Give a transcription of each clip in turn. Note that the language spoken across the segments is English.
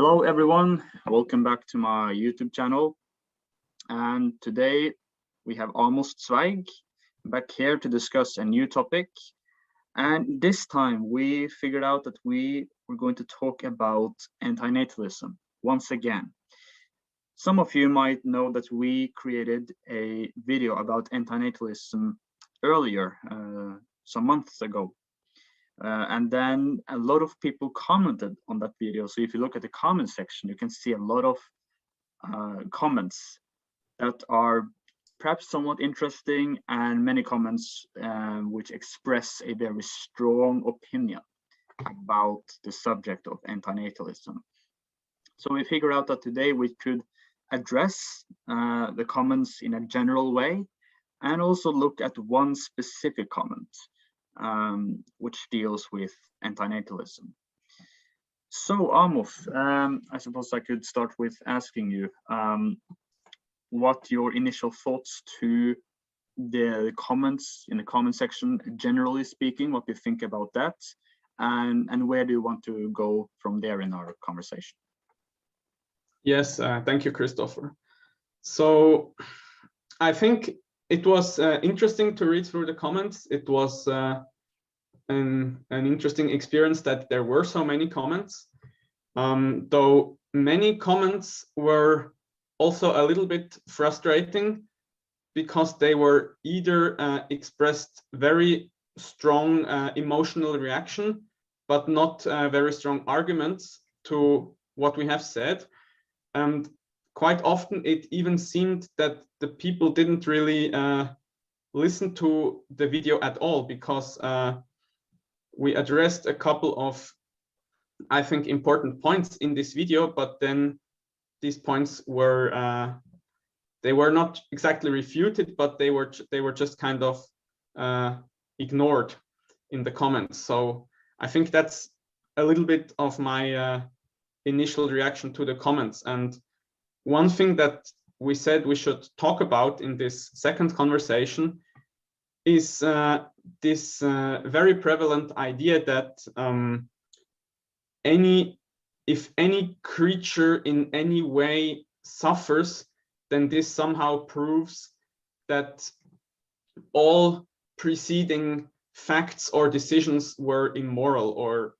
Hello everyone, welcome back to my YouTube channel. And today we have Amos Zweig back here to discuss a new topic. And this time we figured out that we were going to talk about anti-natalism once again. Some of you might know that we created a video about anti-natalism earlier, some months ago. And then a lot of people commented on that video. So if you look at the comment section, you can see a lot of comments that are perhaps somewhat interesting, and many comments which express a very strong opinion about the subject of anti-natalism. So we figured out that today we could address the comments in a general way and also look at one specific comment which deals with anti-natalism. So Amos, I suppose I could start with asking you what your initial thoughts to the comments in the comment section, generally speaking, what you think about that, and where do you want to go from there in our conversation? Yes, thank you, Christoffer. So I think it was interesting to read through the comments. It was an interesting experience that there were so many comments, though many comments were also a little bit frustrating because they were either expressed very strong emotional reaction, but not very strong arguments to what we have said. And quite often it even seemed that the people didn't really listen to the video at all, because we addressed a couple of, I think, important points in this video, but then these points were they were not exactly refuted, but they were just kind of ignored in the comments. So I think that's a little bit of my initial reaction to the comments. And one thing that we said we should talk about in this second conversation is this very prevalent idea that if any creature in any way suffers, then this somehow proves that all preceding facts or decisions were immoral, or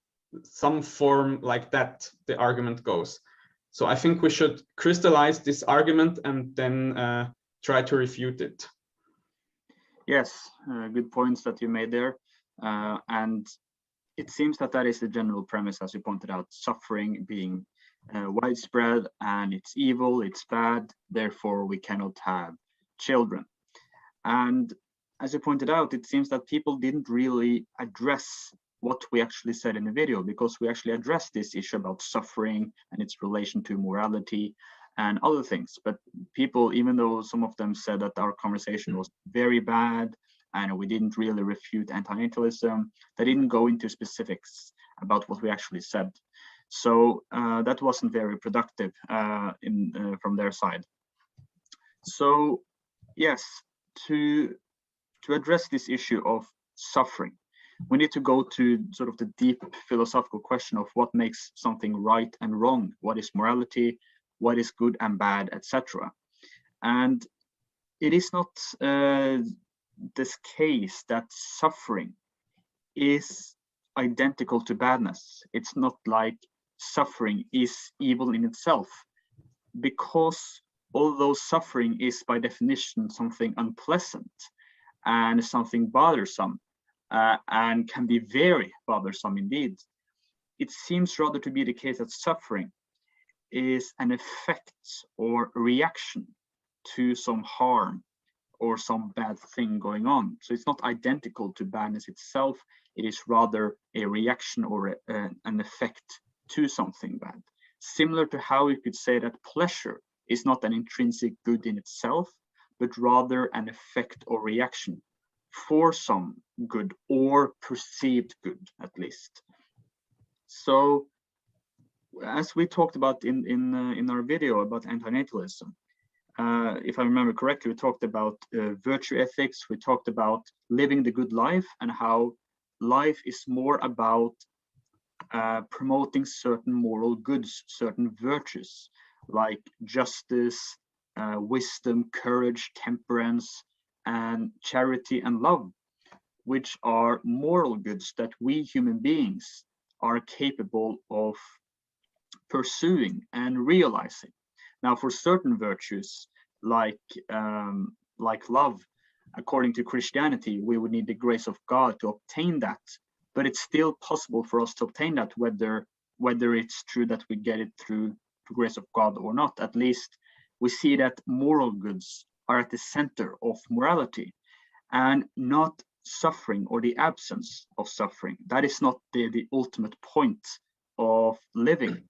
some form like that, the argument goes. So I think we should crystallize this argument and then try to refute it. Yes, good points that you made there. And it seems that that is the general premise, as you pointed out, suffering being widespread, and it's evil, it's bad, therefore we cannot have children. And as you pointed out, it seems that people didn't really address what we actually said in the video, because we actually addressed this issue about suffering and its relation to morality and other things. But people, even though some of them said that our conversation was very bad and we didn't really refute anti-natalism, they didn't go into specifics about what we actually said. So that wasn't very productive from their side. So yes, to address this issue of suffering, we need to go to sort of the deep philosophical question of what makes something right and wrong, what is morality, what is good and bad, etc. And it is not this case that suffering is identical to badness. It's not like suffering is evil in itself, because although suffering is by definition something unpleasant and something bothersome, and can be very bothersome indeed, it seems rather to be the case that suffering is an effect or reaction to some harm or some bad thing going on. So it's not identical to badness itself, it is rather a reaction or an effect to something bad. Similar to how you could say that pleasure is not an intrinsic good in itself, but rather an effect or reaction for some good, or perceived good at least. So as we talked about in our video about anti-natalism, if I remember correctly, we talked about virtue ethics, we talked about living the good life, and how life is more about promoting certain moral goods, certain virtues like justice, wisdom, courage, temperance, and charity and love, which are moral goods that we human beings are capable of pursuing and realizing. Now, for certain virtues like love, according to Christianity, we would need the grace of God to obtain that. But it's still possible for us to obtain that, whether it's true that we get it through the grace of God or not. At least we see that moral goods are at the center of morality, and not suffering or the absence of suffering. That is not the ultimate point of living.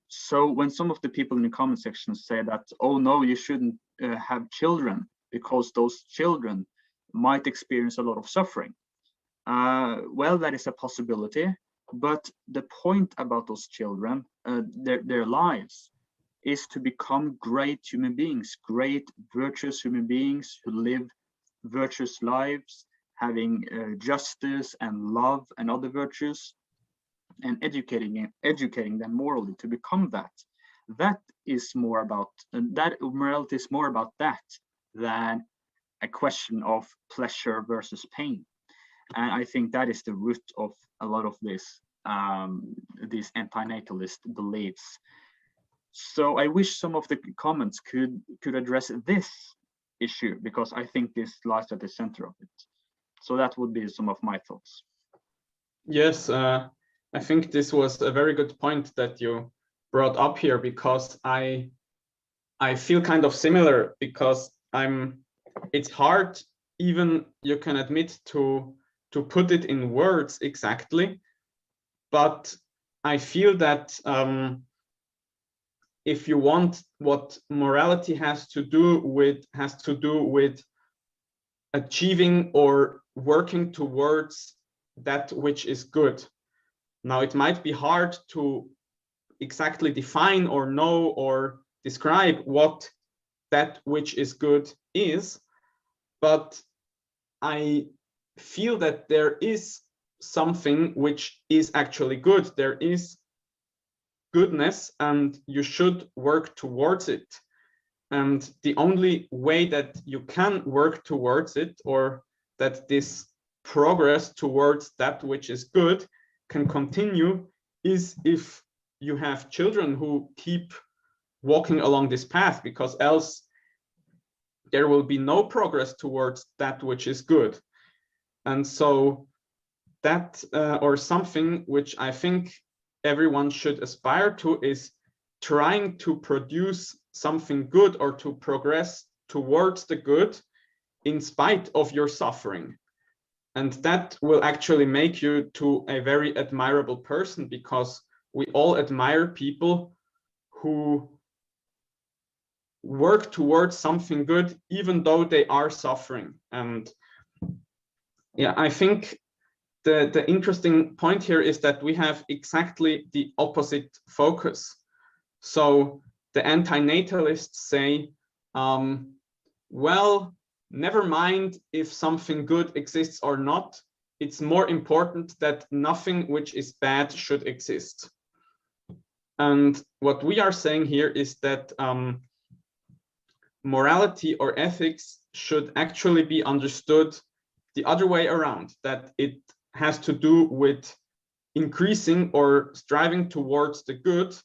So when some of the people in the comment section say that, oh no, you shouldn't have children because those children might experience a lot of suffering. Well, that is a possibility, but the point about those children, their lives, is to become great human beings, great virtuous human beings who live virtuous lives, having justice and love and other virtues, and educating them morally to become that. That is more about, that morality is more about that than a question of pleasure versus pain. And I think that is the root of a lot of this, these anti-natalist beliefs. So I wish some of the comments could address this issue, because I think this lies at the center of it. So that would be some of my thoughts. Yes, I think this was a very good point that you brought up here, because I feel kind of similar, because it's hard, even you can admit, to put it in words exactly, but I feel that if you want, what morality has to do with achieving or working towards that which is good. Now, it might be hard to exactly define or know or describe what that which is good is, but I feel that there is something which is actually good. There is goodness, and you should work towards it. And the only way that you can work towards it, or that this progress towards that which is good can continue, is if you have children who keep walking along this path, because else there will be no progress towards that which is good. And so that, or something which I think everyone should aspire to, is trying to produce something good or to progress towards the good in spite of your suffering. And that will actually make you to a very admirable person, because we all admire people who work towards something good even though they are suffering. And yeah, I think the interesting point here is that we have exactly the opposite focus. So the anti-natalists say, well, never mind if something good exists or not. It's more important that nothing which is bad should exist. And what we are saying here is that morality or ethics should actually be understood the other way around, that it has to do with increasing or striving towards the good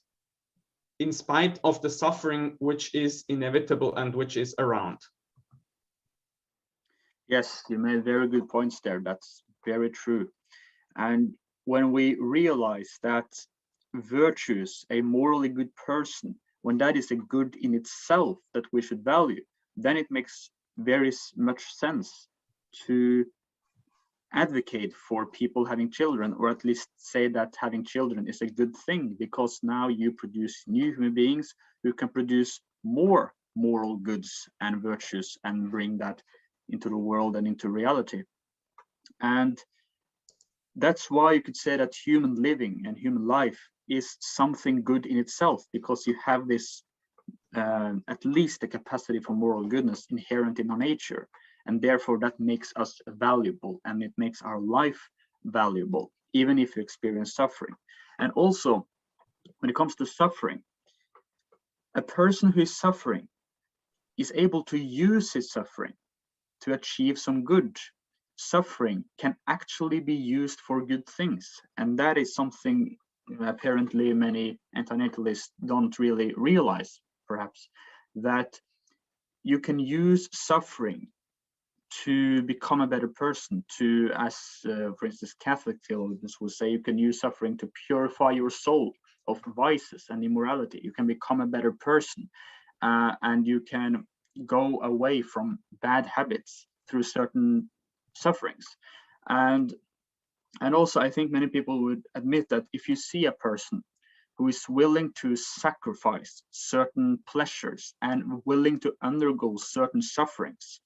in spite of the suffering which is inevitable and which is around. Yes, you made very good points there. That's very true. And when we realize that virtues, a morally good person, when that is a good in itself that we should value, then it makes very much sense to advocate for people having children, or at least say that having children is a good thing, because now you produce new human beings who can produce more moral goods and virtues and bring that into the world and into reality. And that's why you could say that human living and human life is something good in itself, because you have this at least the capacity for moral goodness inherent in our nature, and therefore that makes us valuable, and it makes our life valuable, even if you experience suffering. And also, when it comes to suffering, a person who is suffering is able to use his suffering to achieve some good. Suffering can actually be used for good things, and that is something apparently many anti-natalists don't really realize, perhaps, that you can use suffering to become a better person, to, as for instance, Catholic theologians will say, you can use suffering to purify your soul of vices and immorality. You can become a better person, and you can go away from bad habits through certain sufferings. And also, I think many people would admit that if you see a person who is willing to sacrifice certain pleasures and willing to undergo certain sufferings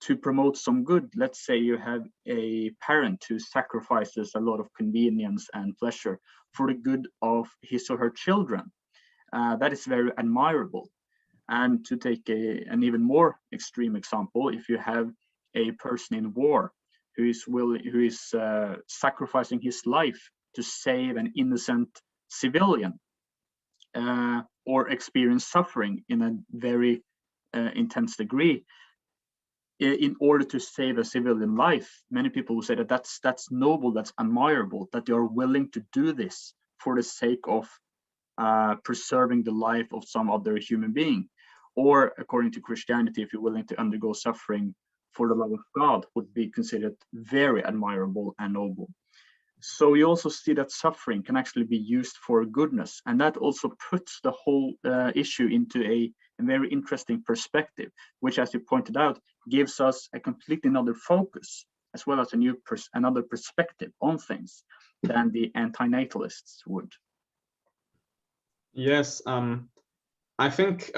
to promote some good, let's say you have a parent who sacrifices a lot of convenience and pleasure for the good of his or her children, that is very admirable. And to take an even more extreme example, if you have a person in war who is sacrificing his life to save an innocent civilian, or experience suffering in a very intense degree in order to save a civilian life, many people will say that that's noble, that's admirable, that you're willing to do this for the sake of preserving the life of some other human being. Or according to Christianity, if you're willing to undergo suffering for the love of God, would be considered very admirable and noble. So you also see that suffering can actually be used for goodness, and that also puts the whole issue into a very interesting perspective, which, as you pointed out, gives us a completely another focus, as well as another perspective on things than the anti-natalists would. Yes, I think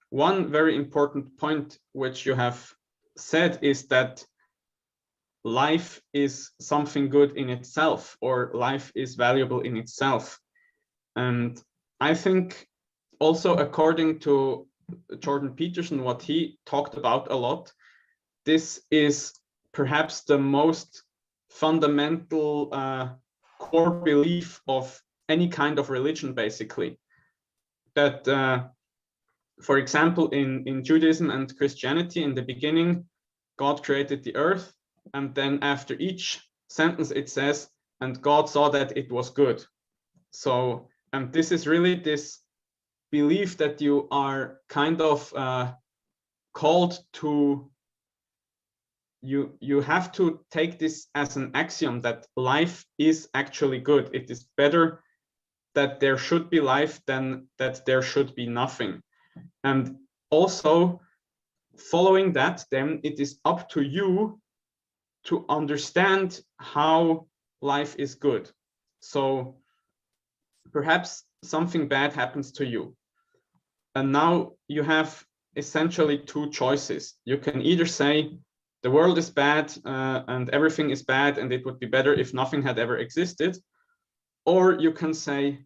one very important point which you have said is that life is something good in itself, or life is valuable in itself. And I think also, according to Jordan Peterson, what he talked about a lot, this is perhaps the most fundamental core belief of any kind of religion, basically. That, for example, in Judaism and Christianity, in the beginning, God created the earth, and then after each sentence it says, and God saw that it was good. So, and this is really this belief that you are kind of called to, you have to take this as an axiom that life is actually good. It is better that there should be life than that there should be nothing. And also, following that, then it is up to you to understand how life is good. So perhaps something bad happens to you, and now you have essentially two choices. You can either say the world is bad and everything is bad and it would be better if nothing had ever existed, or you can say,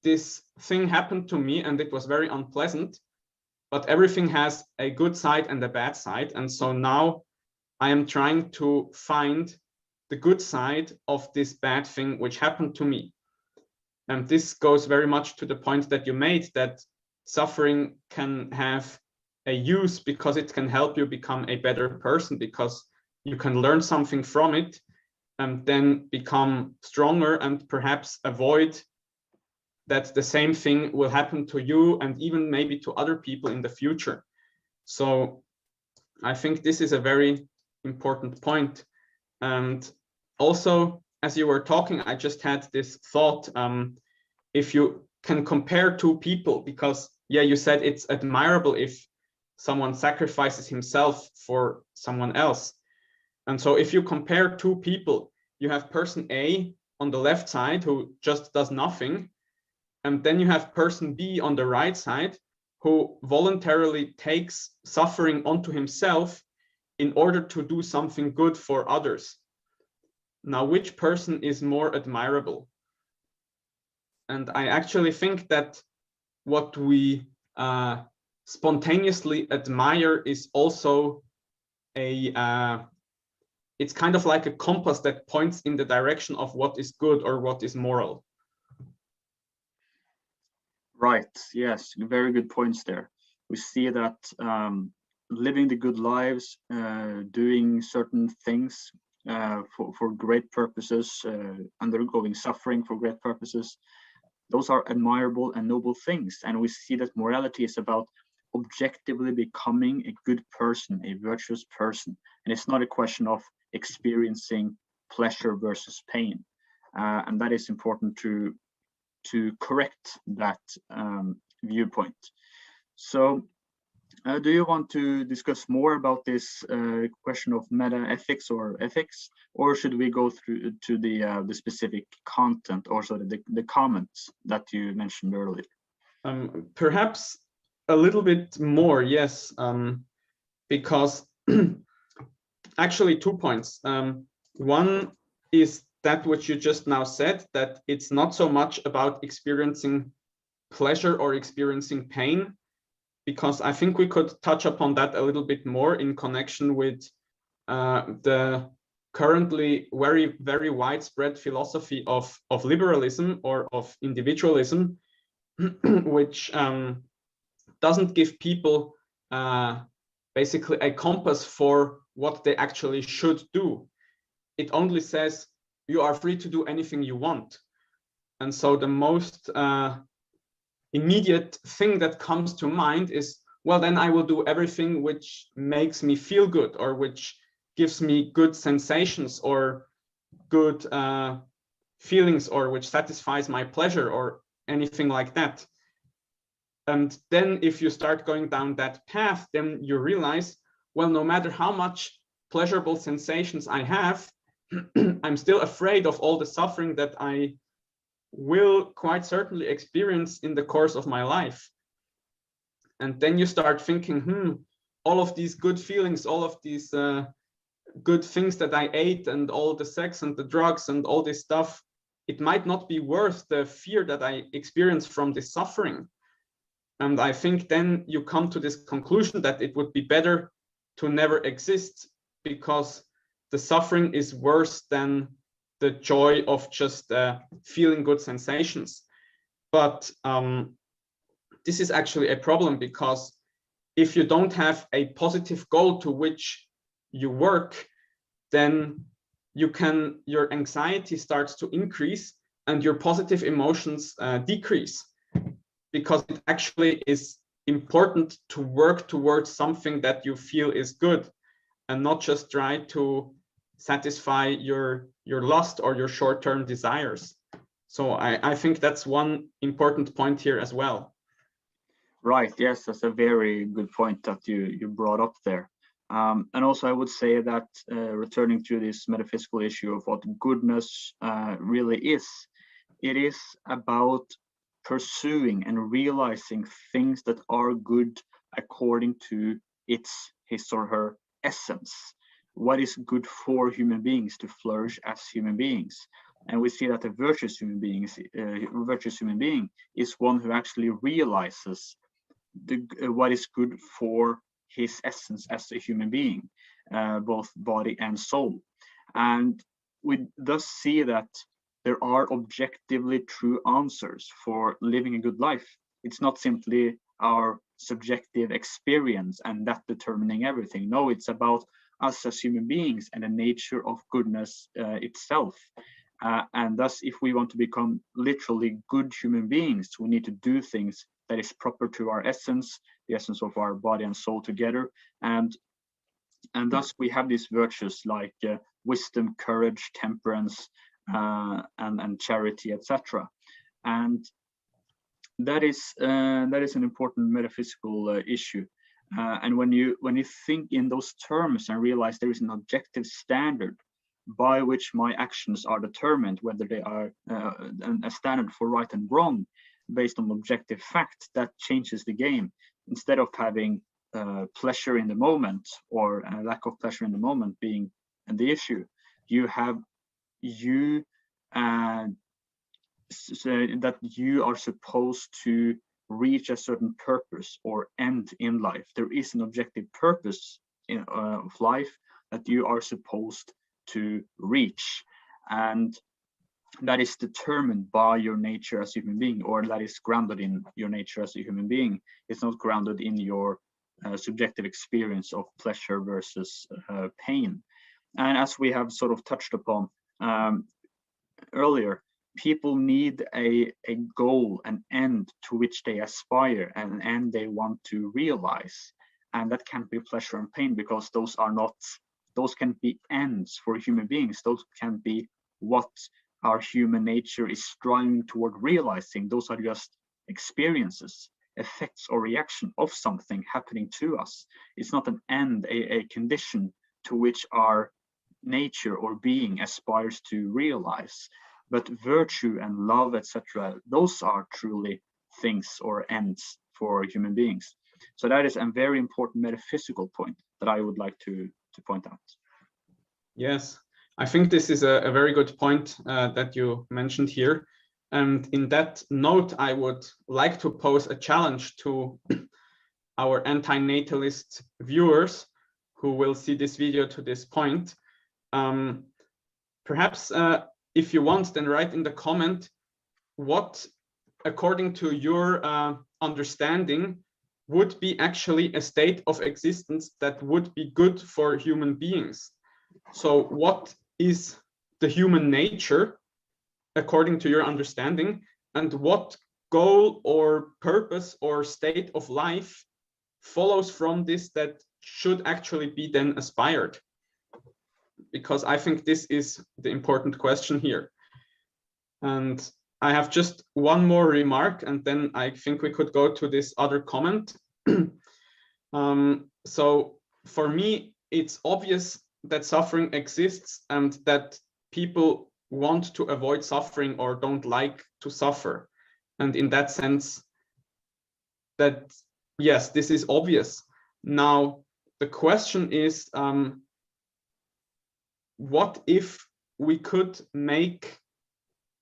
this thing happened to me and it was very unpleasant, but everything has a good side and a bad side, and so now I am trying to find the good side of this bad thing which happened to me. And this goes very much to the point that you made, that suffering can have a use because it can help you become a better person, because you can learn something from it and then become stronger and perhaps avoid that the same thing will happen to you and even maybe to other people in the future. So I think this is a very important point. And also, as you were talking, I just had this thought, if you can compare two people, because yeah, you said it's admirable if someone sacrifices himself for someone else. And so if you compare two people, you have person A on the left side who just does nothing, and then you have person B on the right side who voluntarily takes suffering onto himself in order to do something good for others. Now, which person is more admirable? And I actually think that what we spontaneously admire is also it's kind of like a compass that points in the direction of what is good or what is moral. Right. Yes. Very good points there. We see that living the good lives, doing certain things for great purposes, undergoing suffering for great purposes, those are admirable and noble things. And we see that morality is about objectively becoming a good person, a virtuous person. And it's not a question of experiencing pleasure versus pain. And that is important to correct that viewpoint. So do you want to discuss more about this question of meta ethics or ethics, or should we go through to the specific content, or so the comments that you mentioned earlier? Perhaps a little bit more, yes, because actually 2 points. One is that which you just now said, that it's not so much about experiencing pleasure or experiencing pain, because I think we could touch upon that a little bit more in connection with the currently very, very widespread philosophy of liberalism or of individualism, which doesn't give people basically a compass for what they actually should do. It only says you are free to do anything you want. And so the most immediate thing that comes to mind is, well, then I will do everything which makes me feel good, or which gives me good sensations or good feelings, or which satisfies my pleasure or anything like that. And then if you start going down that path, then you realize, well, no matter how much pleasurable sensations I have, I'm still afraid of all the suffering that I will quite certainly experience in the course of my life. And then you start thinking, all of these good feelings, all of these good things that I ate, and all the sex and the drugs and all this stuff, it might not be worth the fear that I experience from this suffering. And I think then you come to this conclusion that it would be better to never exist, because the suffering is worse than the joy of just feeling good sensations. But this is actually a problem, because if you don't have a positive goal to which you work, then your anxiety starts to increase and your positive emotions decrease, because it actually is important to work towards something that you feel is good, and not just try to satisfy your lust or your short-term desires. So I think that's one important point here as well. Right. Yes, that's a very good point that you brought up there. And also, I would say that returning to this metaphysical issue of what goodness really is, it is about pursuing and realizing things that are good according to his or her essence. What is good for human beings to flourish as human beings? And we see that a virtuous human being is one who actually realizes what is good for his essence as a human being, both body and soul. And we thus see that there are objectively true answers for living a good life. It's not simply our subjective experience and that determining everything. No, it's about us as human beings and the nature of goodness itself. And thus, if we want to become literally good human beings, we need to do things that is proper to our essence, the essence of our body and soul together. And thus we have these virtues like wisdom, courage, temperance, and charity, etc. And that is an important metaphysical issue. And when you think in those terms and realize there is an objective standard by which my actions are determined, whether they are a standard for right and wrong based on objective fact, that changes the game. Instead of having pleasure in the moment, or a lack of pleasure in the moment being the issue, you have that you are supposed to reach a certain purpose or end in life. There is an objective purpose of life that you are supposed to reach, and that is determined by your nature as a human being, or that is grounded in your nature as a human being. It's not grounded in your subjective experience of pleasure versus pain. And as we have sort of touched upon earlier, people need a goal, an end to which they aspire, and an end they want to realize. And that can't be pleasure and pain, because those can be ends for human beings. Those can be what our human nature is striving toward realizing. Those are just experiences, effects or reaction of something happening to us. It's not an end, a condition to which our nature or being aspires to realize. But virtue and love, etc., those are truly things or ends for human beings. So that is a very important metaphysical point that I would like to point out. Yes, I think this is a very good point that you mentioned here. And in that note, I would like to pose a challenge to our anti-natalist viewers who will see this video to this point. Perhaps if you want, then write in the comment what, according to your understanding, would be actually a state of existence that would be good for human beings. So what is the human nature, according to your understanding, and what goal or purpose or state of life follows from this that should actually be then aspired? Because I think this is the important question here. And I have just one more remark, and then I think we could go to this other comment. So for me, it's obvious that suffering exists and that people want to avoid suffering or don't like to suffer. And in that sense, that yes, this is obvious. Now, the question is, what if we could make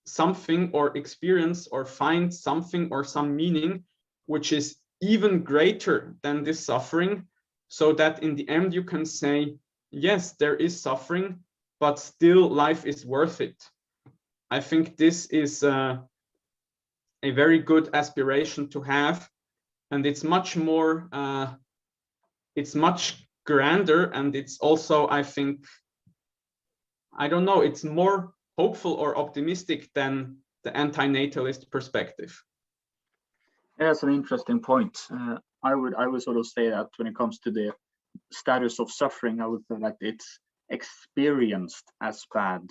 something or experience or find something or some meaning which is even greater than this suffering, so that in the end you can say, yes, there is suffering, but still life is worth it. I think this is a very good aspiration to have, and it's much more, it's much grander, and it's also, I think, I don't know, it's more hopeful or optimistic than the anti-natalist perspective. Yeah, that's an interesting point. I would sort of say that when it comes to the status of suffering, I would say that it's experienced as bad,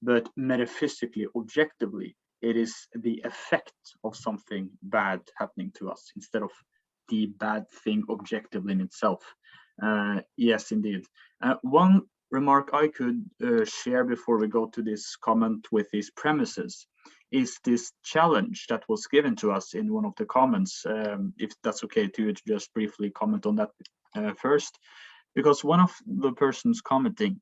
but metaphysically, objectively, it is the effect of something bad happening to us instead of the bad thing objectively in itself. Yes, indeed. One remark I could share before we go to this comment with these premises is this challenge that was given to us in one of the comments, if that's okay to you to just briefly comment on that first, because one of the persons commenting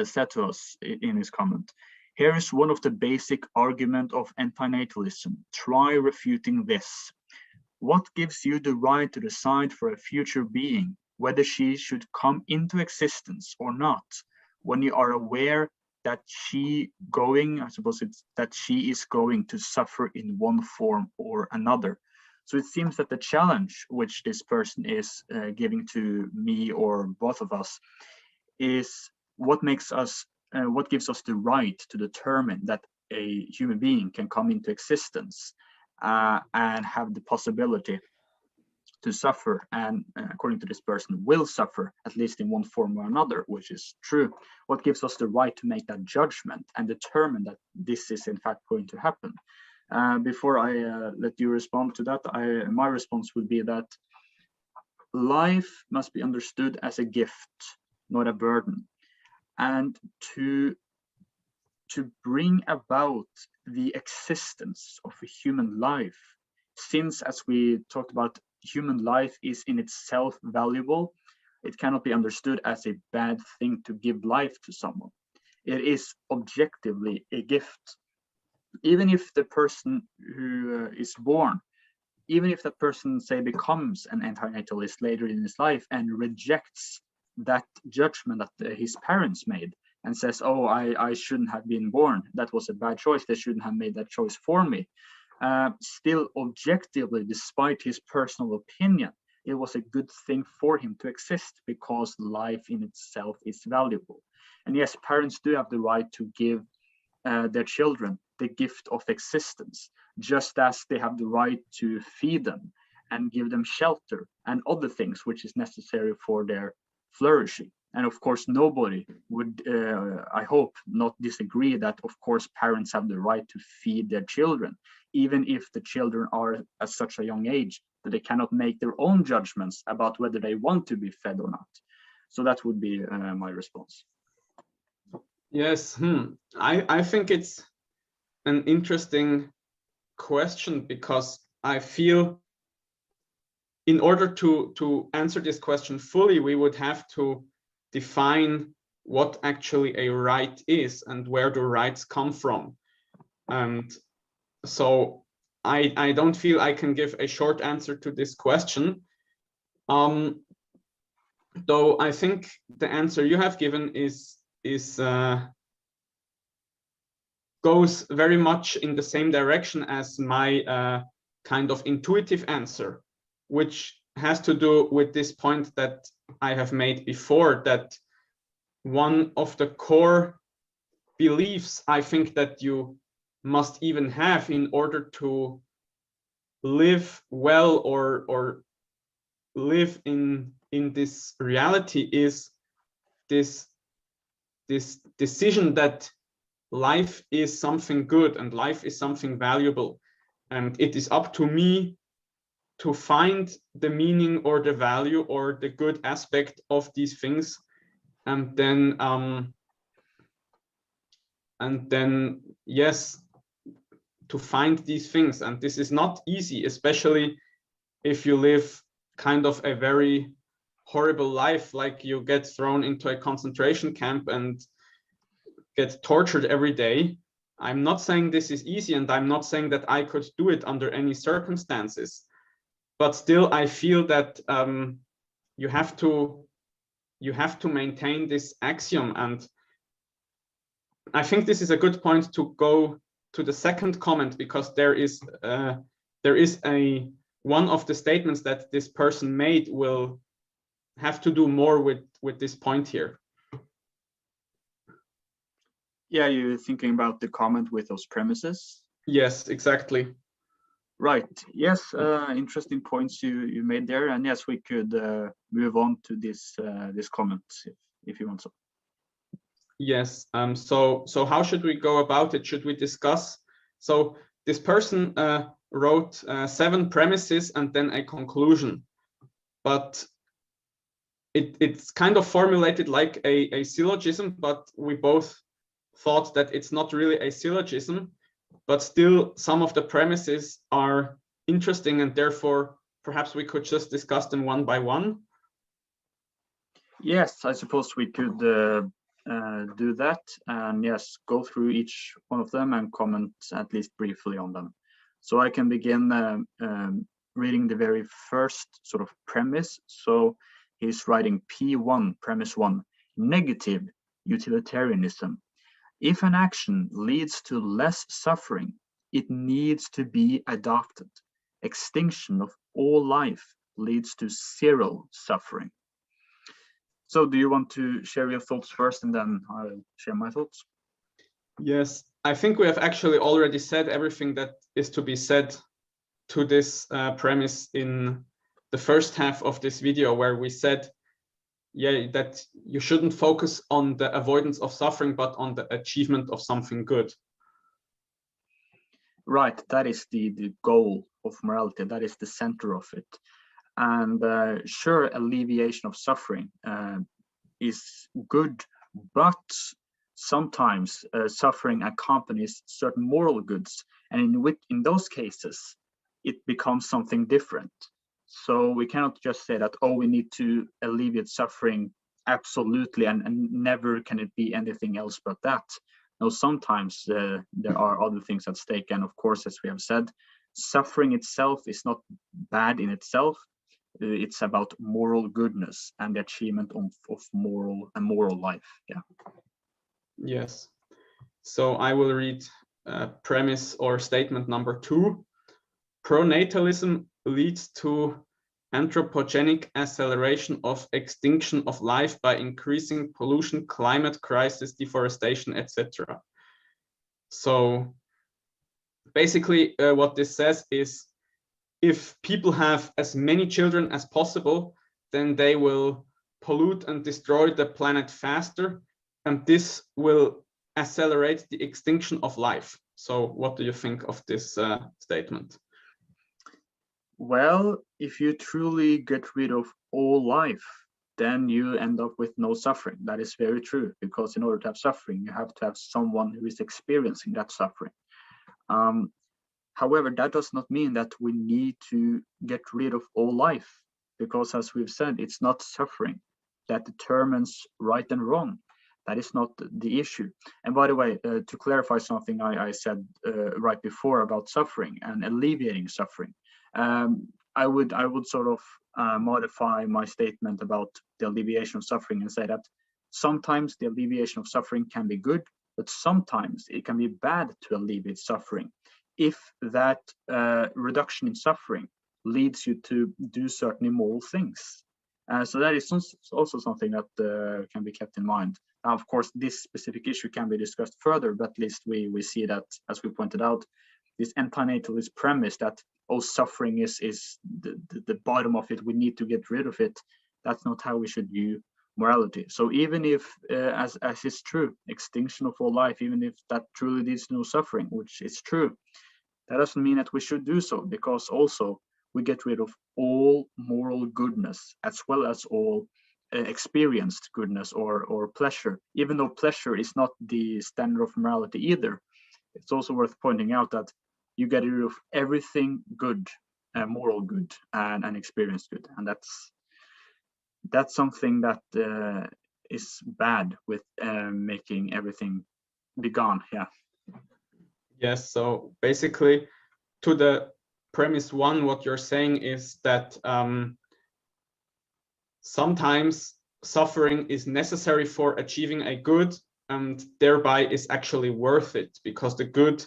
said to us in his comment, here is one of the basic argument of anti-natalism. Try refuting this. What gives you the right to decide for a future being, whether she should come into existence or not, when you are aware that she is going to suffer in one form or another? So it seems that the challenge which this person is giving to me or both of us is what gives us the right to determine that a human being can come into existence and have the possibility to suffer, and according to this person will suffer at least in one form or another, which is true. What gives us the right to make that judgment and determine that this is in fact going to happen? Before I let you respond to that, my response would be that life must be understood as a gift, not a burden. And to bring about the existence of a human life, since, as we talked about, human life is in itself valuable, it cannot be understood as a bad thing to give life to someone. It is objectively a gift. Even if the person who is born, even if that person, say, becomes an anti-natalist later in his life and rejects that judgment that his parents made, and says, oh, I shouldn't have been born. That was a bad choice. They shouldn't have made that choice for me. Still, objectively, despite his personal opinion, it was a good thing for him to exist because life in itself is valuable. And yes, parents do have the right to give their children the gift of existence, just as they have the right to feed them and give them shelter and other things which is necessary for their flourishing. And of course, nobody would, I hope, not disagree that, of course, parents have the right to feed their children, even if the children are at such a young age that they cannot make their own judgments about whether they want to be fed or not. So that would be my response. Yes, I think it's an interesting question, because I feel in order to answer this question fully, we would have to define what actually a right is and where the rights come from. And so I don't feel I can give a short answer to this question. Though I think the answer you have given goes very much in the same direction as my kind of intuitive answer, which has to do with this point that I have made before, that one of the core beliefs I think that you must even have in order to live well or live in this reality is this decision that life is something good and life is something valuable, and it is up to me to find the meaning or the value or the good aspect of these things, and then yes, to find these things. And this is not easy, especially if you live kind of a very horrible life, like you get thrown into a concentration camp and get tortured every day. I'm not saying this is easy, and I'm not saying that I could do it under any circumstances, but still I feel that you have to maintain this axiom. And I think this is a good point to go to the second comment, because there is one of the statements that this person made will have to do more with this point here. Yeah, you're thinking about the comment with those premises? Yes, exactly. Right. Yes, interesting points you made there. And yes, we could move on to this comment if you want to. Yes. So how should we go about it? Should we discuss? So this person wrote 7 premises and then a conclusion, but it's kind of formulated like a syllogism, but we both thought that it's not really a syllogism, but still some of the premises are interesting, and therefore perhaps we could just discuss them one by one. Yes, I suppose we could do that, and yes, go through each one of them and comment at least briefly on them. So I can begin reading the very first sort of premise. So he's writing P1, premise 1, negative utilitarianism. If an action leads to less suffering, it needs to be adopted. Extinction of all life leads to zero suffering. So do you want to share your thoughts first, and then I'll share my thoughts? Yes, I think we have actually already said everything that is to be said to this premise in the first half of this video, where we said, yeah, that you shouldn't focus on the avoidance of suffering, but on the achievement of something good. Right, that is the goal of morality. That is the center of it. And sure, alleviation of suffering is good, but sometimes suffering accompanies certain moral goods, and in those cases, it becomes something different. So we cannot just say that, oh, we need to alleviate suffering absolutely, and never can it be anything else but that. No, sometimes there are other things at stake, and of course, as we have said, suffering itself is not bad in itself. It's about moral goodness and the achievement of moral life. Yeah. Yes. So I will read premise or statement number 2. Pronatalism leads to anthropogenic acceleration of extinction of life by increasing pollution, climate crisis, deforestation, etc. So basically what this says is, if people have as many children as possible, then they will pollute and destroy the planet faster, and this will accelerate the extinction of life. So what do you think of this statement? Well, if you truly get rid of all life, then you end up with no suffering. That is very true, because in order to have suffering, you have to have someone who is experiencing that suffering. However, that does not mean that we need to get rid of all life, because as we've said, it's not suffering that determines right and wrong. That is not the issue. And by the way, to clarify something I said right before about suffering and alleviating suffering, I would sort of modify my statement about the alleviation of suffering and say that sometimes the alleviation of suffering can be good, but sometimes it can be bad to alleviate suffering if that reduction in suffering leads you to do certain immoral things. So that is also something that can be kept in mind. Now, of course, this specific issue can be discussed further, but at least we see that, as we pointed out, this anti-natalist premise that, oh, suffering is the bottom of it, we need to get rid of it, that's not how we should view morality. So even if, as is true, extinction of all life, even if that truly leads to no suffering, which is true, that doesn't mean that we should do so, because also we get rid of all moral goodness as well as all experienced goodness or pleasure, even though pleasure is not the standard of morality either. It's also worth pointing out that you get rid of everything good, moral good and experienced good, and that's something that is bad with making everything be gone. Yeah. Yes, so basically to the premise 1, what you're saying is that sometimes suffering is necessary for achieving a good, and thereby is actually worth it, because the good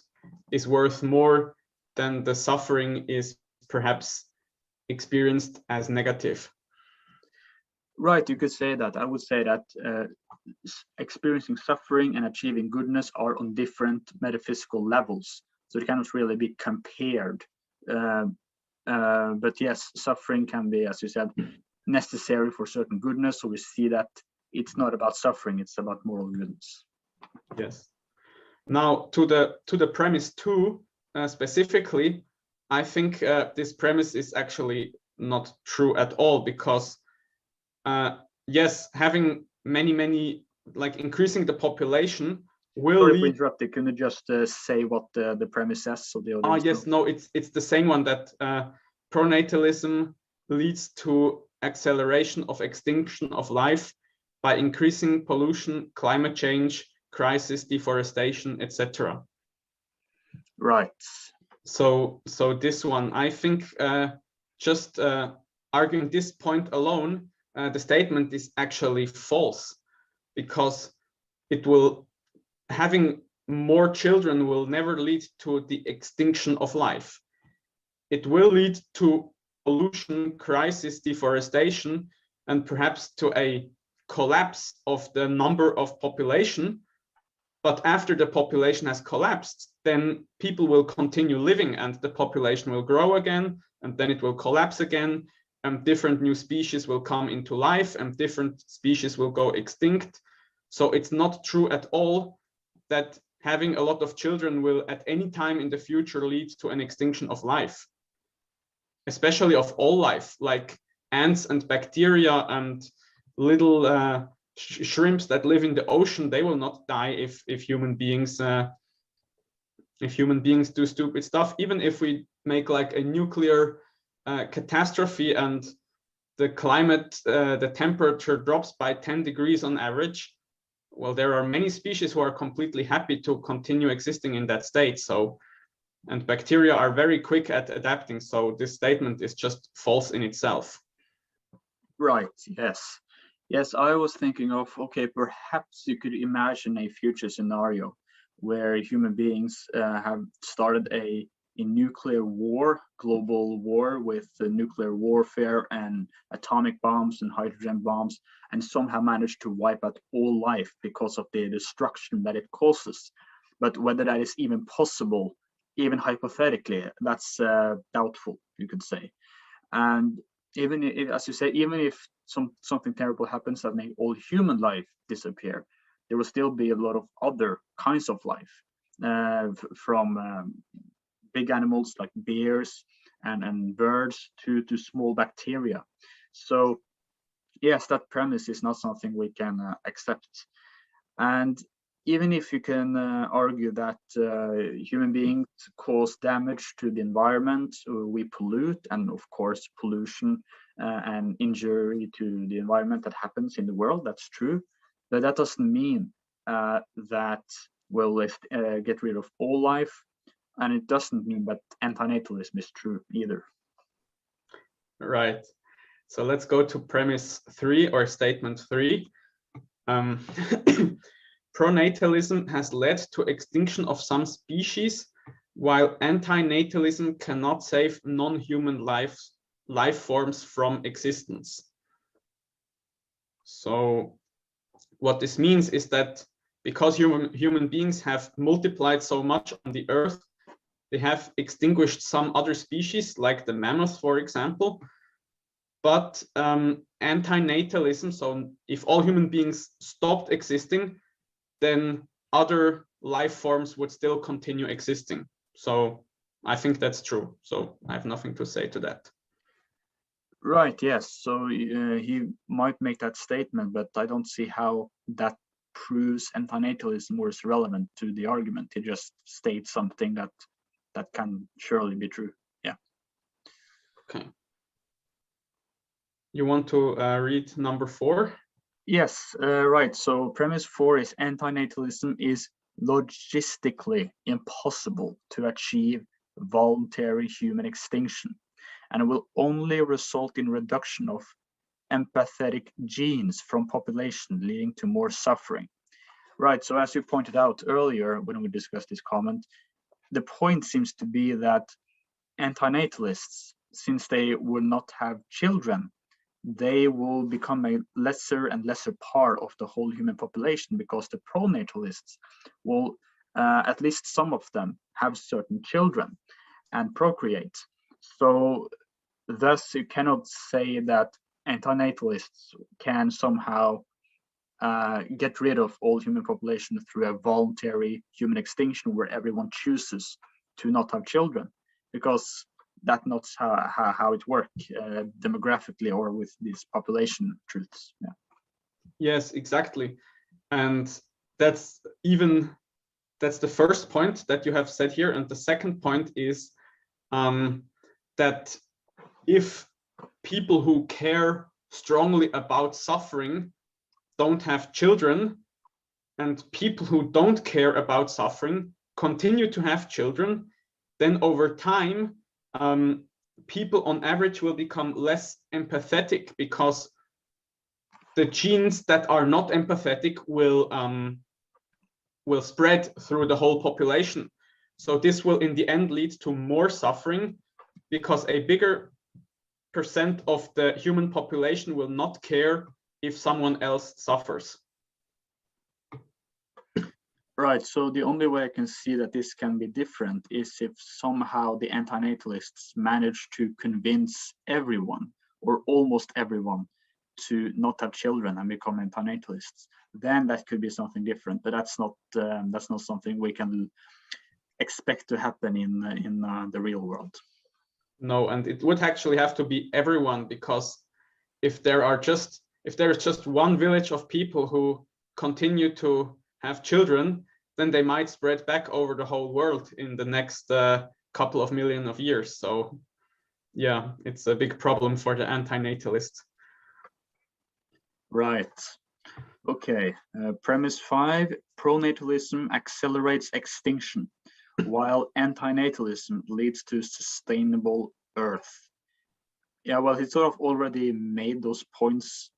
is worth more than the suffering is perhaps experienced as negative. Right, you could say that. I would say that experiencing suffering and achieving goodness are on different metaphysical levels, so it cannot really be compared. But yes, suffering can be, as you said, necessary for certain goodness. So we see that it's not about suffering; it's about moral goodness. Yes. Now to the premise 2 specifically, I think this premise is actually not true at all, because yes, having many, like increasing the population will Sorry lead... for interrupting. Can you just say what the premise says? So the audience yes, no, it's the same one, that pronatalism leads to acceleration of extinction of life by increasing pollution, climate change, crisis, deforestation, etc. Right. So this one, I think, just arguing this point alone, the statement is actually false, because having more children will never lead to the extinction of life. It will lead to pollution, crisis, deforestation, and perhaps to a collapse of the number of population. But after the population has collapsed, then people will continue living, and the population will grow again, and then it will collapse again, and different new species will come into life, and different species will go extinct. So it's not true at all that having a lot of children will at any time in the future lead to an extinction of life, especially of all life, like ants and bacteria and little shrimps that live in the ocean. They will not die if human beings do stupid stuff. Even if we make like a nuclear catastrophe and the climate, the temperature drops by 10 degrees on average, well, there are many species who are completely happy to continue existing in that state. So, and bacteria are very quick at adapting. So this statement is just false in itself. Right. Yes. Yes, I was thinking of, okay, perhaps you could imagine a future scenario where human beings have started a nuclear war, global war with nuclear warfare and atomic bombs and hydrogen bombs, and somehow managed to wipe out all life because of the destruction that it causes. But whether that is even possible, even hypothetically, that's doubtful, you could say. And even if, as you say, even if something terrible happens that make all human life disappear, there will still be a lot of other kinds of life, from big animals like bears and birds to small bacteria. So yes, that premise is not something we can accept. And even if you can argue that human beings cause damage to the environment, we pollute, and of course pollution and injury to the environment that happens in the world, that's true. But that doesn't mean that we'll get rid of all life. And it doesn't mean that anti-natalism is true either. Right. So let's go to premise 3 or statement 3. Pronatalism has led to extinction of some species, while anti-natalism cannot save non-human life forms from existence. So what this means is that because human beings have multiplied so much on the earth, they have extinguished some other species, like the mammoth, for example. But anti-natalism, so if all human beings stopped existing, then other life forms would still continue existing. So I think that's true. So I have nothing to say to that. Right, yes. So he might make that statement, but I don't see how that proves anti-natalism or is relevant to the argument. He just states something that can surely be true. Yeah. Okay. You want to read number 4? Yes, right. So premise 4 is anti-natalism is logistically impossible to achieve voluntary human extinction, and it will only result in reduction of empathetic genes from population, leading to more suffering. Right, so as you pointed out earlier when we discussed this comment, the point seems to be that anti-natalists, since they will not have children, they will become a lesser and lesser part of the whole human population, because the pronatalists will, at least some of them, have certain children and procreate. So thus you cannot say that anti-natalists can somehow get rid of all human population through a voluntary human extinction where everyone chooses to not have children, because that's not how it works demographically or with these population truths. Yeah. Yes, exactly. And that's the first point that you have said here. And the second point is that if people who care strongly about suffering don't have children, and people who don't care about suffering continue to have children, then over time, people on average will become less empathetic, because the genes that are not empathetic will spread through the whole population. So this will in the end lead to more suffering, because a bigger percent of the human population will not care if someone else suffers. Right, so the only way I can see that this can be different is if somehow the anti-natalists manage to convince everyone, or almost everyone, to not have children and become anti-natalists. Then that could be something different, but that's not something we can expect to happen in the real world. No, and it would actually have to be everyone, because if there is just one village of people who continue to have children, then they might spread back over the whole world in the next couple of million of years. So yeah, it's a big problem for the anti-natalist. Right. Okay. Premise 5, pronatalism accelerates extinction, while anti-natalism leads to sustainable Earth. Yeah, well, he sort of already made those points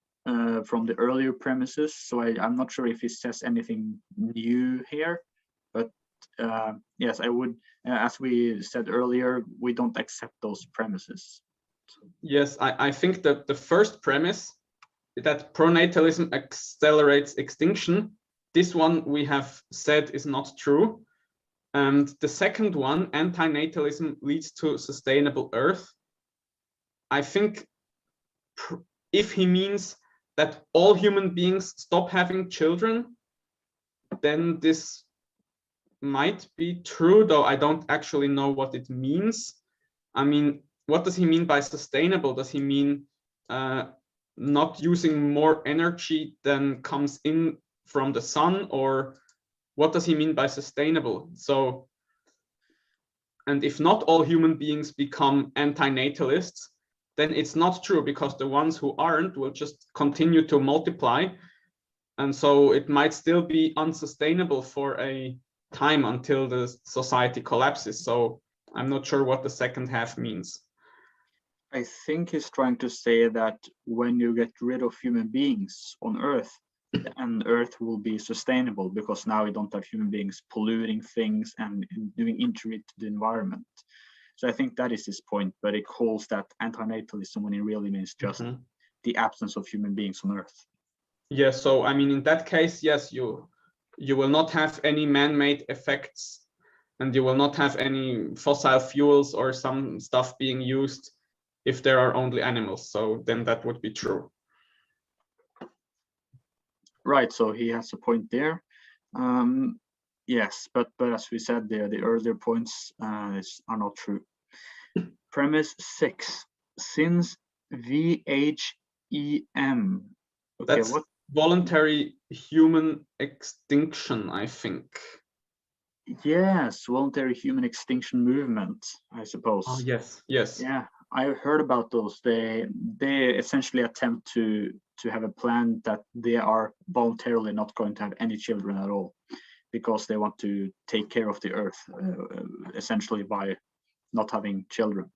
from the earlier premises, so I'm not sure if he says anything new here, but yes, I would, as we said earlier, we don't accept those premises. Yes, I think that the first premise, that pronatalism accelerates extinction, this one we have said is not true. And the second one, anti-natalism leads to sustainable Earth. I think if he means that all human beings stop having children, then this might be true, though I don't actually know what it means. I mean, what does he mean by sustainable? Does he mean not using more energy than comes in from the sun, or what does he mean by sustainable? So, and if not all human beings become anti-natalists, then it's not true, because the ones who aren't will just continue to multiply. And so it might still be unsustainable for a time until the society collapses. So I'm not sure what the second half means. I think he's trying to say that when you get rid of human beings on Earth, and Earth will be sustainable, because now we don't have human beings polluting things and doing injury to the environment. So I think that is his point, but he calls that anti-natalism when it really means just the absence of human beings on Earth. Yes, so I mean, in that case, yes, you will not have any man-made effects, and you will not have any fossil fuels or some stuff being used if there are only animals. So then that would be true. Right, so he has a point there. Yes, but as we said there, the earlier points are not true. Premise 6, since VHEM. Okay, that's what? Voluntary human extinction, I think. Yes, voluntary human extinction movement, I suppose. Oh, yes, yes. Yeah, I heard about those. They essentially attempt to have a plan that they are voluntarily not going to have any children at all, because they want to take care of the Earth, essentially by not having children.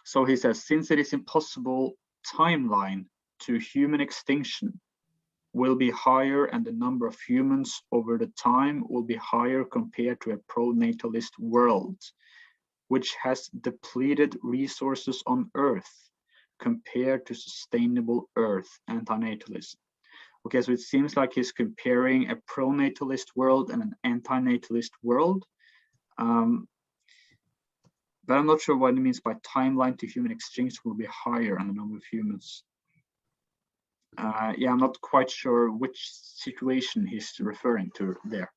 So he says, since it is impossible, timeline to human extinction will be higher, and the number of humans over the time will be higher compared to a pro-natalist world, which has depleted resources on Earth compared to sustainable Earth, anti-natalism. Okay, so it seems like he's comparing a pro-natalist world and an anti-natalist world. But I'm not sure what it means by timeline to human extinction will be higher and the number of humans. Yeah, I'm not quite sure which situation he's referring to there.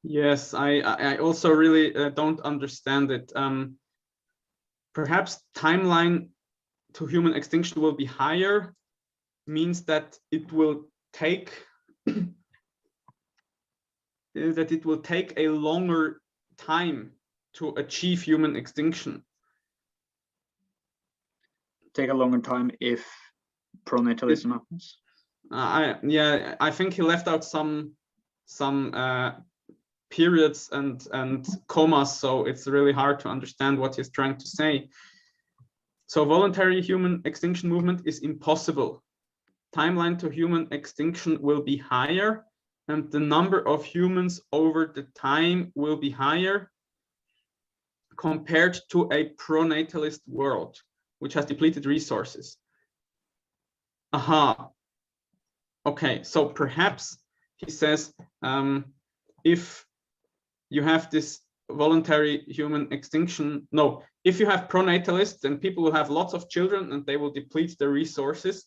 Yes, I also really don't understand it. Perhaps timeline to human extinction will be higher means that it will take a longer time to achieve human extinction. Take a longer time if pronatalism happens? I think he left out some periods and commas, so it's really hard to understand what he's trying to say. So voluntary human extinction movement is impossible. Timeline to human extinction will be higher, and the number of humans over the time will be higher compared to a pronatalist world, which has depleted resources. Aha. Okay, so perhaps he says, if you have this voluntary human extinction, no, if you have pronatalists, then people will have lots of children and they will deplete the resources,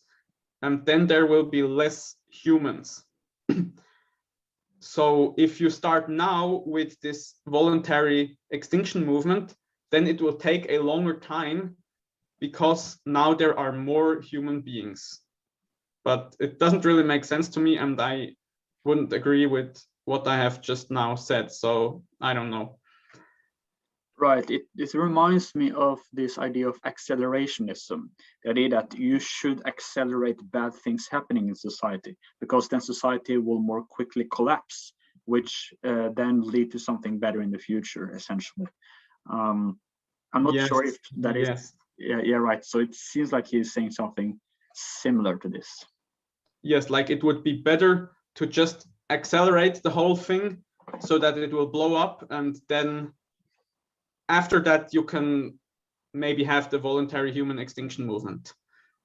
and then there will be less humans. So if you start now with this voluntary extinction movement, then it will take a longer time, because now there are more human beings. But it doesn't really make sense to me, and I wouldn't agree with what I have just now said, so I don't know. Right, it reminds me of this idea of accelerationism, the idea that you should accelerate bad things happening in society, because then society will more quickly collapse, which then lead to something better in the future, essentially. I'm not sure if that is, yeah, right. So it seems like he's saying something similar to this. Yes, like it would be better to just accelerate the whole thing so that it will blow up, and then after that you can maybe have the voluntary human extinction movement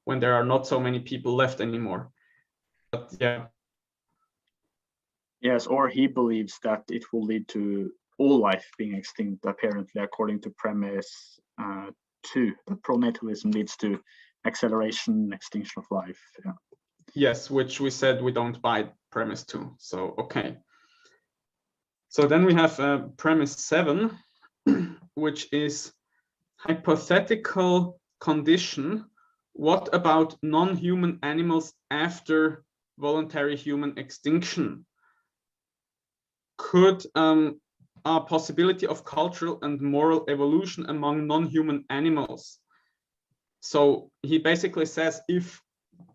when there are not so many people left anymore. But yeah. Yes, or he believes that it will lead to all life being extinct, apparently, according to premise 2, that pronatalism leads to acceleration, extinction of life. Yeah. Yes, which we said we don't buy premise 2. So, okay. So then we have premise 7, which is hypothetical condition. What about non-human animals after voluntary human extinction? Could a possibility of cultural and moral evolution among non-human animals? So he basically says if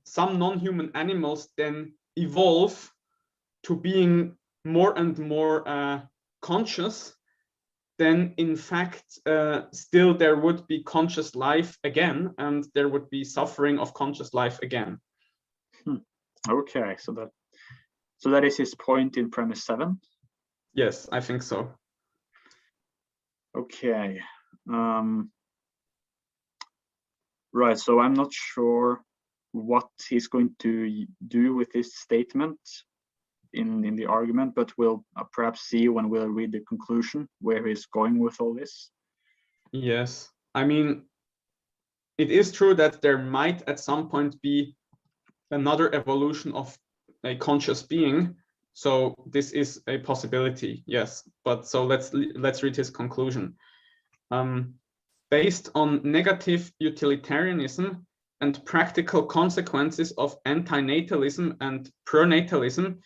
some non-human animals then evolve to being more and more conscious, then in fact still there would be conscious life again, and there would be suffering of conscious life again. Okay, so that is his point in premise 7. Yes, I think so. Okay. Right, so I'm not sure what he's going to do with this statement in the argument, but we'll perhaps see when we'll read the conclusion where he's going with all this. Yes, I mean, it is true that there might at some point be another evolution of a conscious being. So this is a possibility, yes. But so let's read his conclusion. Based on negative utilitarianism and practical consequences of anti-natalism and pronatalism,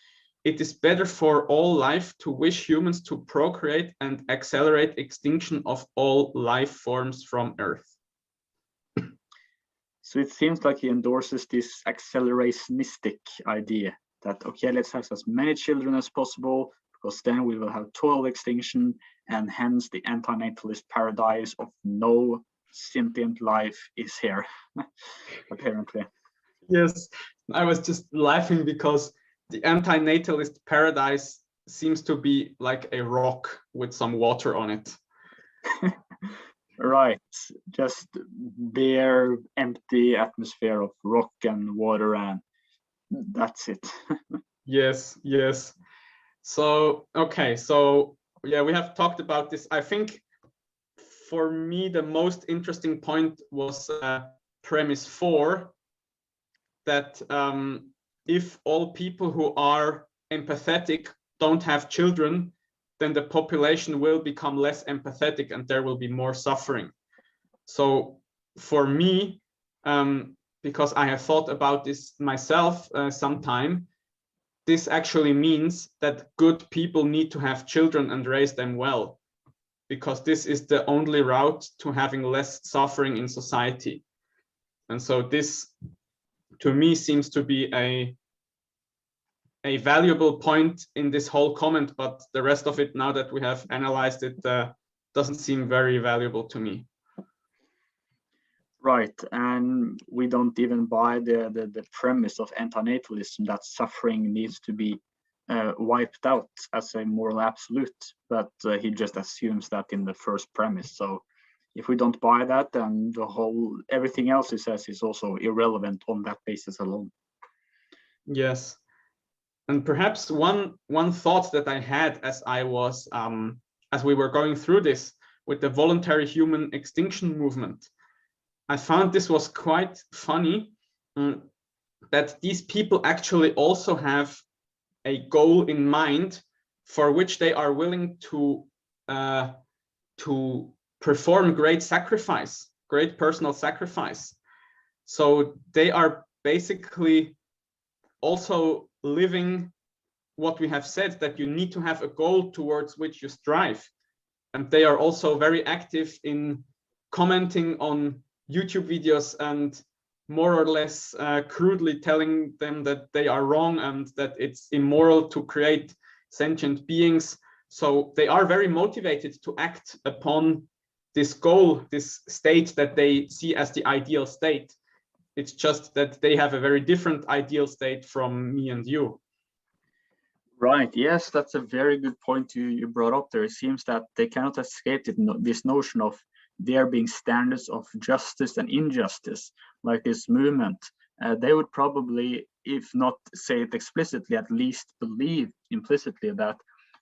it is better for all life to wish humans to procreate and accelerate extinction of all life forms from Earth. So it seems like he endorses this accelerationistic idea that, okay, let's have as many children as possible, because then we will have total extinction, and hence the anti-natalist paradise of no sentient life is here, apparently. Yes, I was just laughing because the anti-natalist paradise seems to be like a rock with some water on it. Right, just bare, empty atmosphere of rock and water, and that's it. Yes, yes. So, okay, so yeah, we have talked about this. I think for me, the most interesting point was premise 4, that if all people who are empathetic don't have children, then the population will become less empathetic and there will be more suffering. So for me, because I have thought about this myself sometime, this actually means that good people need to have children and raise them well, because this is the only route to having less suffering in society. And so this, to me, seems to be a valuable point in this whole comment, but the rest of it, now that we have analyzed it, doesn't seem very valuable to me. Right, and we don't even buy the premise of anti-natalism that suffering needs to be wiped out as a moral absolute, but he just assumes that in the first premise. So if we don't buy that, then everything else he says is also irrelevant on that basis alone. Yes, and perhaps one thought that I had as I was as we were going through this with the voluntary human extinction movement, I found this was quite funny, that these people actually also have a goal in mind for which they are willing to perform great sacrifice, great personal sacrifice. So they are basically also living what we have said, that you need to have a goal towards which you strive. And they are also very active in commenting on YouTube videos and more or less crudely telling them that they are wrong and that it's immoral to create sentient beings. So they are very motivated to act upon this goal, this state that they see as the ideal state. It's just that they have a very different ideal state from me and you. Right. Yes, that's a very good point you brought up there. It seems that they cannot escape this notion of there being standards of justice and injustice, like this movement. They would probably, if not say it explicitly, at least believe implicitly that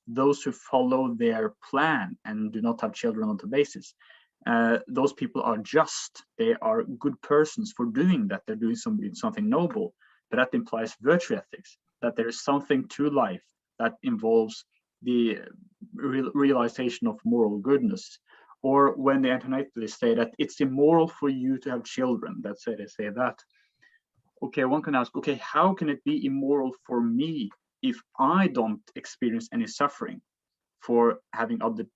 those who follow their plan and do not have children on the basis, those people are just. They are good persons for doing that. They're doing something noble. But that implies virtue ethics, that there is something to life that involves the realization of moral goodness. Or when the Anti-Natalists say that it's immoral for you to have children, let's say they say that. Okay, one can ask, okay, how can it be immoral for me if I don't experience any suffering for having other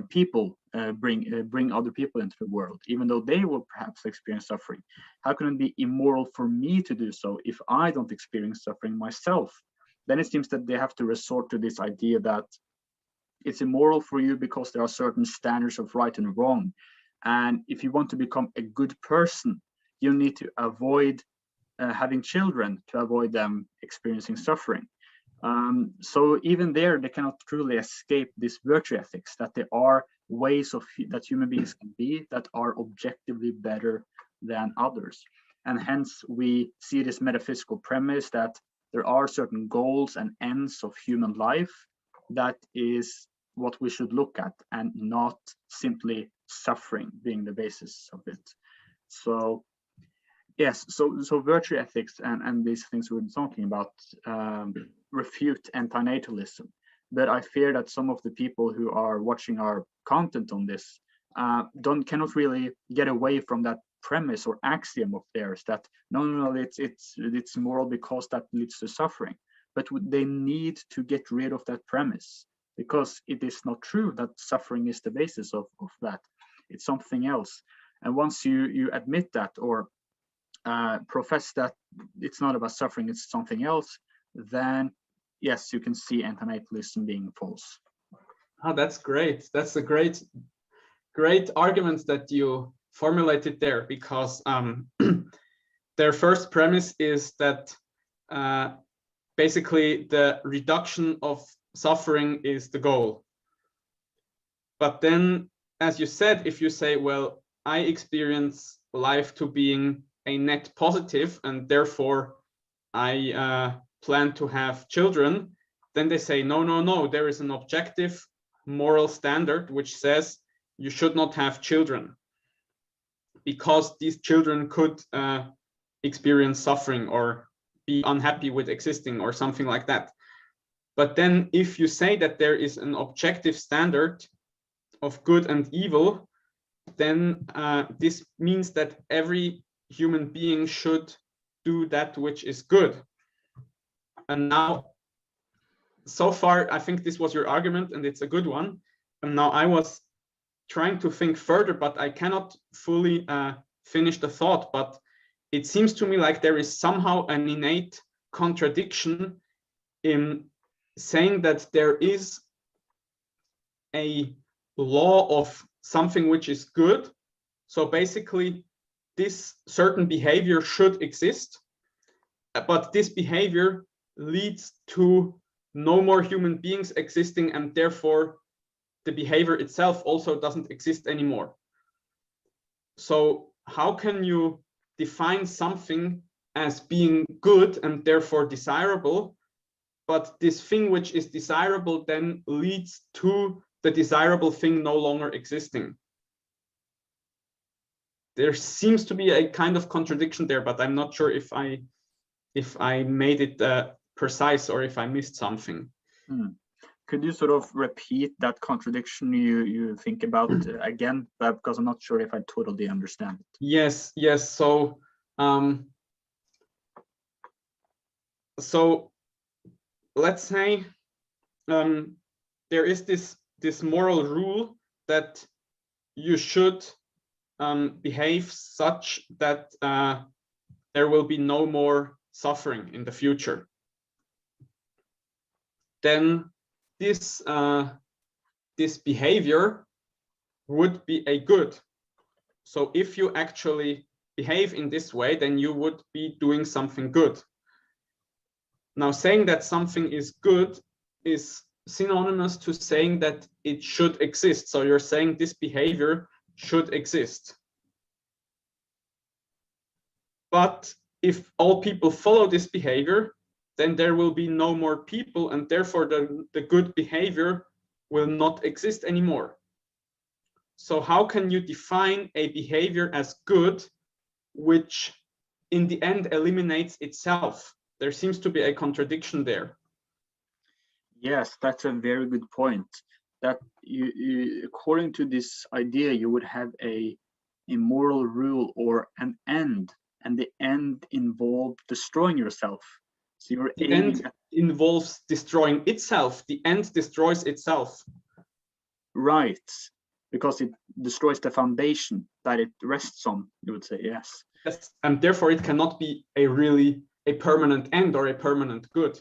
people bring other people into the world, even though they will perhaps experience suffering? How can it be immoral for me to do so if I don't experience suffering myself? Then it seems that they have to resort to this idea that it's immoral for you because there are certain standards of right and wrong. And if you want to become a good person, you need to avoid having children to avoid them experiencing suffering. So even there, they cannot truly escape this virtue ethics, that there are ways that human beings can be that are objectively better than others. And hence we see this metaphysical premise that there are certain goals and ends of human life that is what we should look at, and not simply suffering being the basis of it. So yes, so virtue ethics and these things we're talking about refute anti-natalism. But I fear that some of the people who are watching our content on this cannot really get away from that premise or axiom of theirs that no, it's moral because that leads to suffering. But they need to get rid of that premise, because it is not true that suffering is the basis of that. It's something else. And once you admit that, or profess that it's not about suffering, it's something else, then yes, you can see anti-natalism being false. Oh, that's great. That's a great argument that you formulated there, because their first premise is that basically the reduction of suffering is the goal. But then, as you said, if you say, well, I experience life to being a net positive and therefore I plan to have children, then they say, no, there is an objective moral standard which says you should not have children because these children could experience suffering or be unhappy with existing or something like that. But then if you say that there is an objective standard of good and evil, then this means that every human being should do that which is good. And now, so far, I think this was your argument and it's a good one. And now I was trying to think further, but I cannot fully finish the thought. But it seems to me like there is somehow an innate contradiction in saying that there is a law of something which is good. So basically, this certain behavior should exist, but this behavior leads to no more human beings existing, and therefore the behavior itself also doesn't exist anymore. So how can you define something as being good and therefore desirable, but this thing which is desirable then leads to the desirable thing no longer existing? There seems to be a kind of contradiction there, but I'm not sure if I made it precise or if I missed something. Could you sort of repeat that contradiction you think about again? Because I'm not sure if I totally understand it. Yes. So let's say there is this moral rule that you should behave such that there will be no more suffering in the future. Then this behavior would be a good. So if you actually behave in this way, then you would be doing something good. Now, saying that something is good is synonymous to saying that it should exist. So you're saying this behavior should exist. But if all people follow this behavior, then there will be no more people, and therefore the good behavior will not exist anymore. So how can you define a behavior as good, which in the end eliminates itself? There seems to be a contradiction there. Yes, that's a very good point. That you according to this idea, you would have a moral rule or an end, and the end involved destroying yourself. So you're the end involves destroying itself. The end destroys itself. Right, because it destroys the foundation that it rests on, you would say, yes. Yes, and therefore it cannot be a permanent end or a permanent good.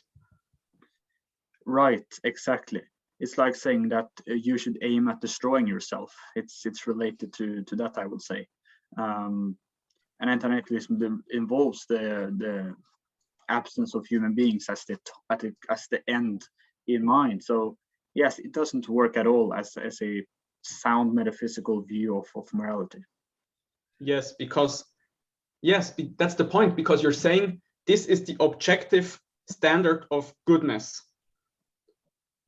Right, exactly. It's like saying that you should aim at destroying yourself. It's related to that, I would say. And anti-natalism involves the absence of human beings as the end in mind. So yes, it doesn't work at all as a sound metaphysical view of morality. Yes, that's the point, because you're saying this is the objective standard of goodness.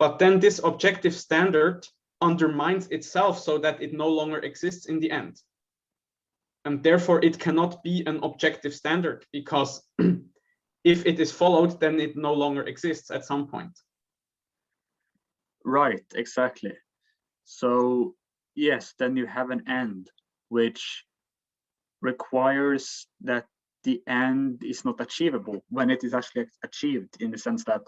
But then this objective standard undermines itself so that it no longer exists in the end. And therefore it cannot be an objective standard, because if it is followed, then it no longer exists at some point. Right, exactly. So yes, then you have an end, which requires that the end is not achievable when it is actually achieved, in the sense that,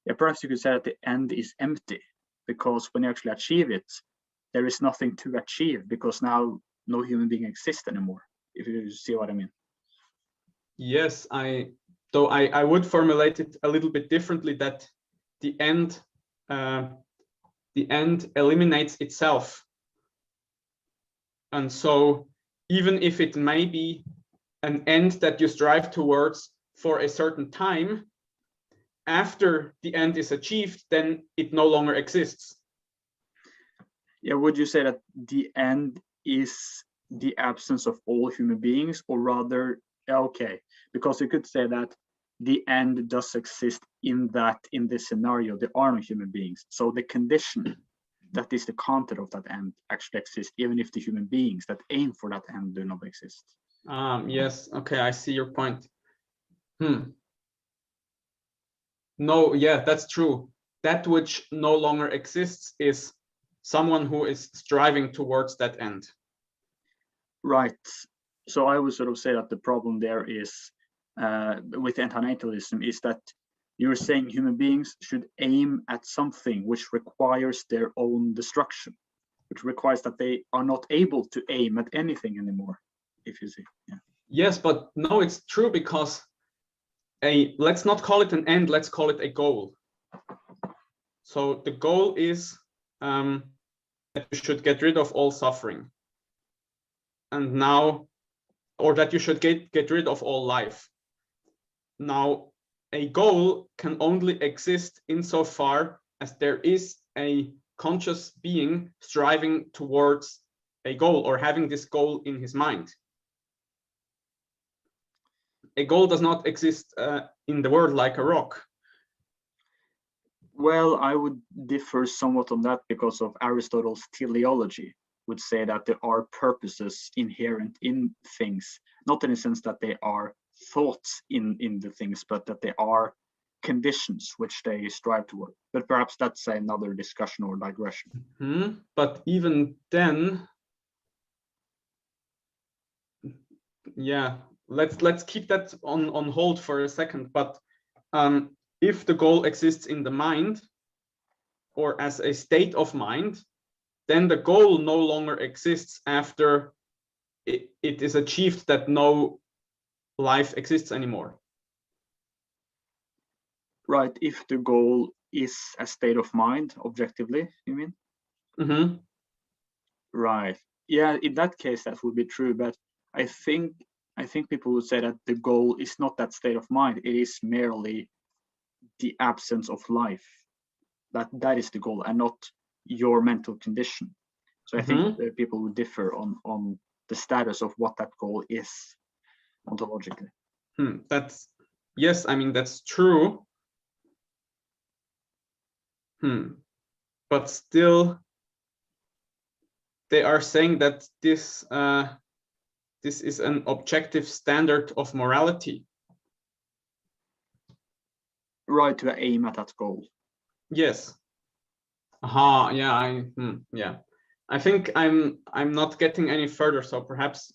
yeah, perhaps you could say that the end is empty, because when you actually achieve it, there is nothing to achieve, because now no human being exists anymore, if you see what I mean. Yes, I would formulate it a little bit differently, that the end eliminates itself. And so even if it may be an end that you strive towards for a certain time, after the end is achieved, then it no longer exists. Yeah, would you say that the end is the absence of all human beings, or rather, okay, because you could say that the end does exist in this scenario there are no human beings, so the condition that is the content of that end actually exists, even if the human beings that aim for that end do not exist. Yes, okay, I see your point. No, yeah, that's true. That which no longer exists is someone who is striving towards that end. Right. So I would sort of say that the problem there is with anti-natalism is that you're saying human beings should aim at something which requires their own destruction, which requires that they are not able to aim at anything anymore, if you see. Yeah. Yes, but no, it's true, because let's not call it an end, let's call it a goal. So the goal is that you should get rid of all suffering. And now, or that you should get rid of all life. Now, a goal can only exist insofar as there is a conscious being striving towards a goal, or having this goal in his mind. A goal does not exist in the world like a rock. Well, I would differ somewhat on that, because of Aristotle's teleology would say that there are purposes inherent in things, not in the sense that they are thoughts in the things, but that they are conditions which they strive toward. But perhaps that's another discussion or digression. But even then, yeah, let's keep that on hold for a second. But if the goal exists in the mind, or as a state of mind, then the goal no longer exists after it is achieved that no life exists anymore. Right, if the goal is a state of mind, objectively, you mean? Right. Yeah, in that case, that would be true. But I think people would say that the goal is not that state of mind. It is merely the absence of life. That is the goal, and not your mental condition. So I think people would differ on the status of what that goal is ontologically. Yes, I mean, that's true. But still, they are saying that this is an objective standard of morality. Right, to aim at that goal. Yes. Yeah. Yeah. I think I'm not getting any further. So perhaps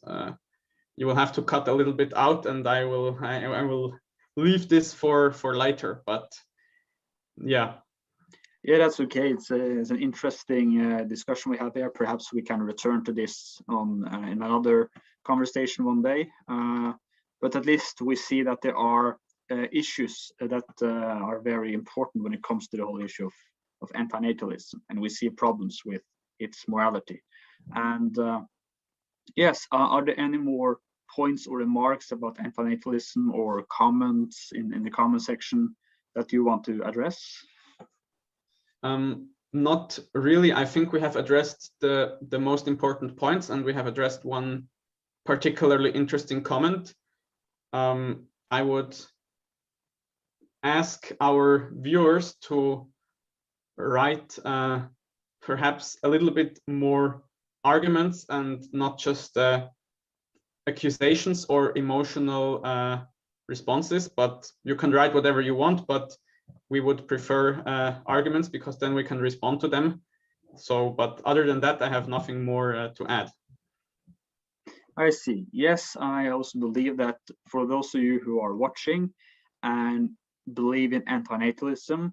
you will have to cut a little bit out, and I will leave this for later. But yeah. Yeah, that's okay. It's an interesting discussion we have here. Perhaps we can return to this on in another conversation one day. But at least we see that there are issues that are very important when it comes to the whole issue of anti-natalism, and we see problems with its morality. And yes, are there any more points or remarks about anti-natalism or comments in the comment section that you want to address? Not really. I think we have addressed the most important points, and we have addressed one particularly interesting comment. I would ask our viewers to write perhaps a little bit more arguments and not just accusations or emotional responses, but you can write whatever you want, but we would prefer arguments, because then we can respond to them. So, but other than that, I have nothing more to add. I see. Yes, I also believe that for those of you who are watching and believe in anti-natalism,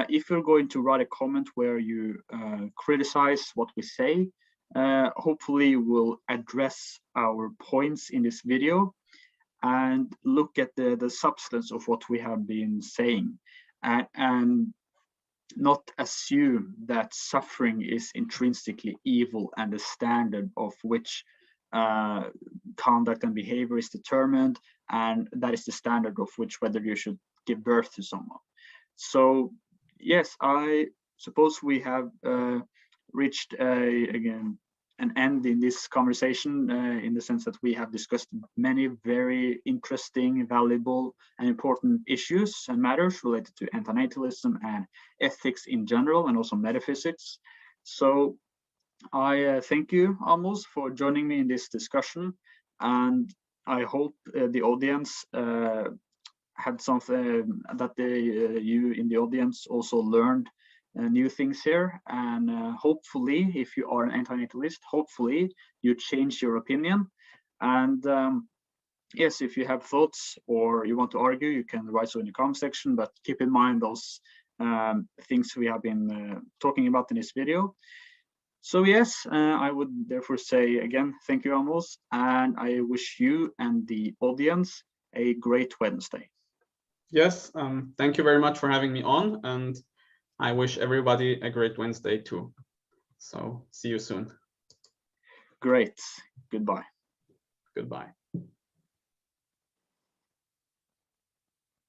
if you're going to write a comment where you criticize what we say, hopefully we'll address our points in this video and look at the substance of what we have been saying, and not assume that suffering is intrinsically evil and the standard of which conduct and behavior is determined, and that is the standard of which whether you should give birth to someone. So yes, I suppose we have reached again an end in this conversation, in the sense that we have discussed many very interesting, valuable, and important issues and matters related to anti-natalism and ethics in general, and also metaphysics. So I thank you, Amos, for joining me in this discussion, and I hope the audience had something that you in the audience also learned new things here, and hopefully, if you are an anti-natalist, hopefully you change your opinion. And yes, if you have thoughts or you want to argue, you can write so in the comment section, but keep in mind those things we have been talking about in this video. So yes, I would therefore say again, thank you, Amos, and I wish you and the audience a great Wednesday. Yes, thank you very much for having me on, and I wish everybody a great Wednesday too. So see you soon. Great. Goodbye. Goodbye.